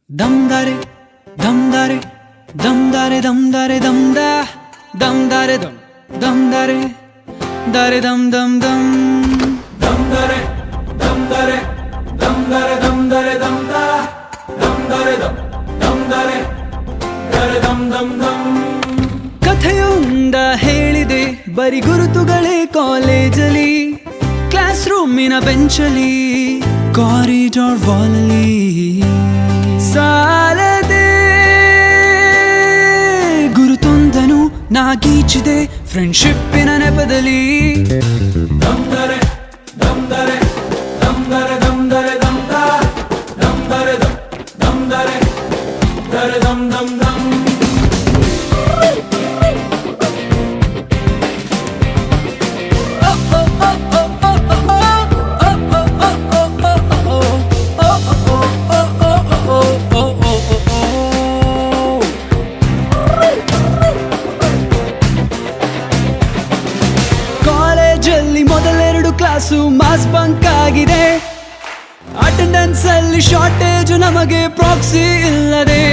Damdare, damdare, damdare, damdare, damda, damdare, damdare, dare, dam. damdare damdare damdare damdare damda damdare damdare dare dam ಕಥೆಯೊಂದ ಹೇಳಿದೆ ಬರಿ ಗುರುತುಗಳೇ ಕಾಲೇಜಲ್ಲಿ, class ರೂಮಿನ ಬೆಂಚಲ್ಲಿ, corridor ವಾಲಲ್ಲಿ ಸಾಲದೆ ಗುರುತೊಂದನು ನಾಗೀಚಿದೆ ಫ್ರೆಂಡ್ಶಿಪ್ಪಿನ ನೆಪದಲ್ಲಿ. damdare damdare damdare damdare damda damdare damdare dare dam ಕಾಲೇಜಲ್ಲಿ ಮೊದಲೆರಡು class mass bunk ಆಗಿದೆ, attendance ಅಲ್ಲಿ ಶಾರ್ಟೇಜ್ ನಮಗೆ ಪ್ರಾಕ್ಸಿ ಇಲ್ಲದೆ,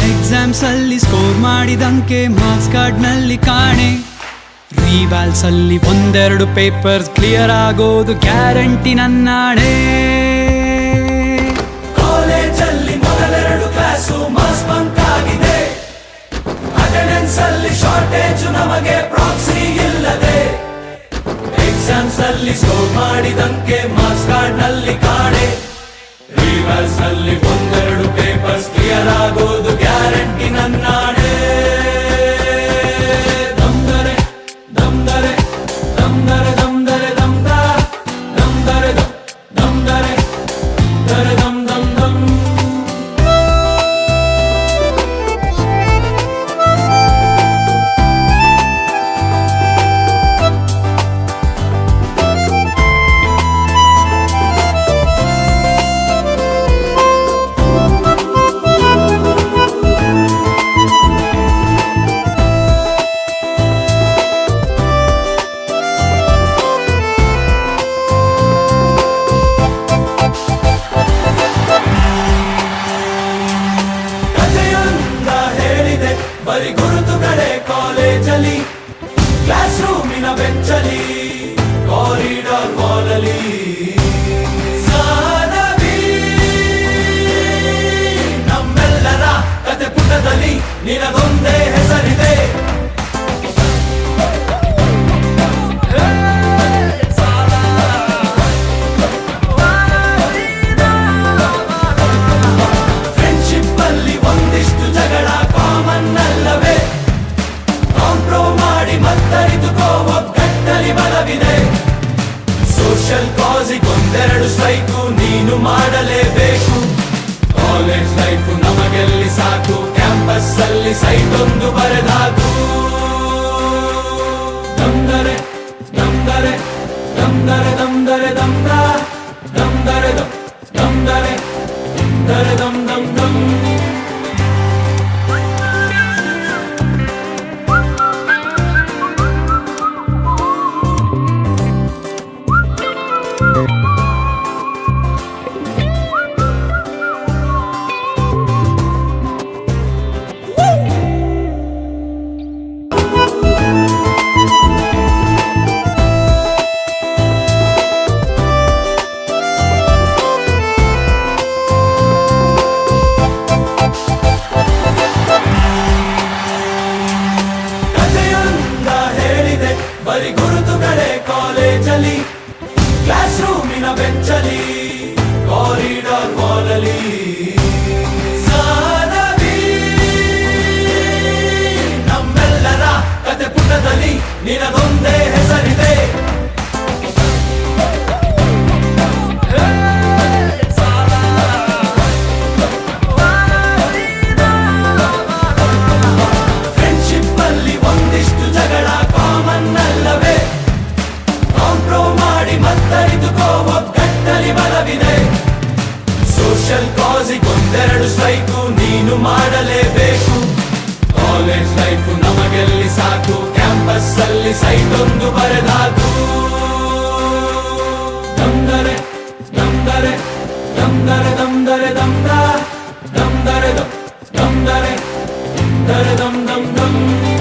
ಎಕ್ಸಾಮ್ಸ್ ಅಲ್ಲಿ ಸ್ಕೋರ್ ಮಾಡಿದಂಕೆ ಮಾರ್ಕ್ಸ್ ಕಾರ್ಡ್ ನಲ್ಲಿ ಕಾಣೆ, ರಿವಾಲ್ಸ್ ಅಲ್ಲಿ ಒಂದೆರಡು ಪೇಪರ್ಸ್ ಕ್ಲಿಯರ್ ಆಗೋದು ಗ್ಯಾರಂಟಿ ನನ್ನಾಣೆ. ಕಾಲೇಜಲ್ಲಿ ಮೊದಲೆರಡು ಕ್ಲಾಸು ಮಾಸ್ ಬಂಕ್ ಆಗಿದೆ, ಅಟೆಂಡೆನ್ಸ್ ಅಲ್ಲಿ ಶಾರ್ಟೇಜ್ ನಮಗೆ ಪ್ರಾಕ್ಸಿ ಇಲ್ಲದೆ, ಎಕ್ಸಾಮ್ಸ್ ಅಲ್ಲಿ ಸ್ಕೋರ್ ಮಾಡಿದಂಕೆ ಮಾರ್ಕ್ಸ್ ಕಾರ್ಡ್ ನಲ್ಲಿ ಕಾಣೆ, ರಿವರ್ಸ್ ನಲ್ಲಿ ಒಂದೆರಡು ಪೇಪರ್ಸ್ ಕ್ಲಿಯರ್ ಆಗೋದು guarantee ನನ್ನಾಣೆ. damdare damdare damdare damdare damda damdare damdare dare dam ಬರಿ ಗುರುತುಗಳೇ ಕಾಲೇಜಲ್ಲಿ, ಕ್ಲಾಸ್ ರೂಮಿನ ಬೆಂಚಲ್ಲಿ, ಕಾರಿಡಾರ್ ವಾಲಲ್ಲಿ ಸಾನವಿ ನಮ್ಮೆಲ್ಲರ ಕತೆ ಪುಟದಲ್ಲಿ ನಿನಗೊಂದೇ ಹೆಸರಿದೆ. ಫ್ರೆಂಡ್ಶಿಪ್ ಅಲ್ಲಿ ಒಂದಿಷ್ಟು ಜಗಳ ಕಾಮನ್ ಅಲ್ಲವೇ, ಕಾಂಪ್ರೋ ಮಾಡಿ ಮತ್ತರಿತುಕೋ ಒಗ್ಗಟ್ಟಲಿ ಬಲವಿದೆ, ಸೋಷಿಯಲ್ ಕಾಸಿಗೊಂದೆರಡು ಸ್ಟ್ರೈಕು ನೀನು ಮಾಡಲೇಬೇಕು, ಕಾಲೇಜ್ ಲೈಫು ನಮಗೆಲ್ಲಿ ಸಾಕು, ಕ್ಯಾಂಪಸ್ ಅಲ್ಲಿ ಸೈಟ್ ಒಂದು ಬರೆದಾಕು. damdare damdare damdare damdare damda damdare damdare dare dam ಬರಿ ಗುರುತುಗಳೇ ಕಾಲೇಜಲ್ಲಿ, ಕ್ಲಾಸ್ ರೂಮಿನ ಬೆಂಚಲ್ಲಿ, ಕಾರಿಡಾರ್ ವಾಲಲ್ಲಿ ಸಾನವಿ ನಮ್ಮೆಲ್ಲರ ಕತೆ ಪುಟದಲ್ಲಿ ನಿನಗೊಂದೇ ಹೆಸರಿದೆ. ಫ್ರೆಂಡ್ಶಿಪ್ ಅಲ್ಲಿ ಒಂದಿಷ್ಟು ಜಗಳ ಕಾಮನ್ ಅಲ್ಲವೇ, ಕಾಂಪ್ರೋ ಮಾಡಿ ಮತ್ತರಿತುಕೋ ಒಗ್ಗಟ್ಟಲಿ ಬಲವಿದೆ, ಸೋಷಿಯಲ್ ಕಾಸಿಗೊಂದೆರಡು ಸ್ಟ್ರೈಕು ನೀನು ಮಾಡಲೇಬೇಕು, ಕಾಲೇಜ್ ಲೈಫು ನಮಗೆಲ್ಲಿ ಸಾಕು, ಕ್ಯಾಂಪಸ್ ಅಲ್ಲಿ ಸೈಟ್ ಒಂದು ಬರೆದಾಕು. damdare damdare damdare damdare damda dare dum dare dare dum dum dum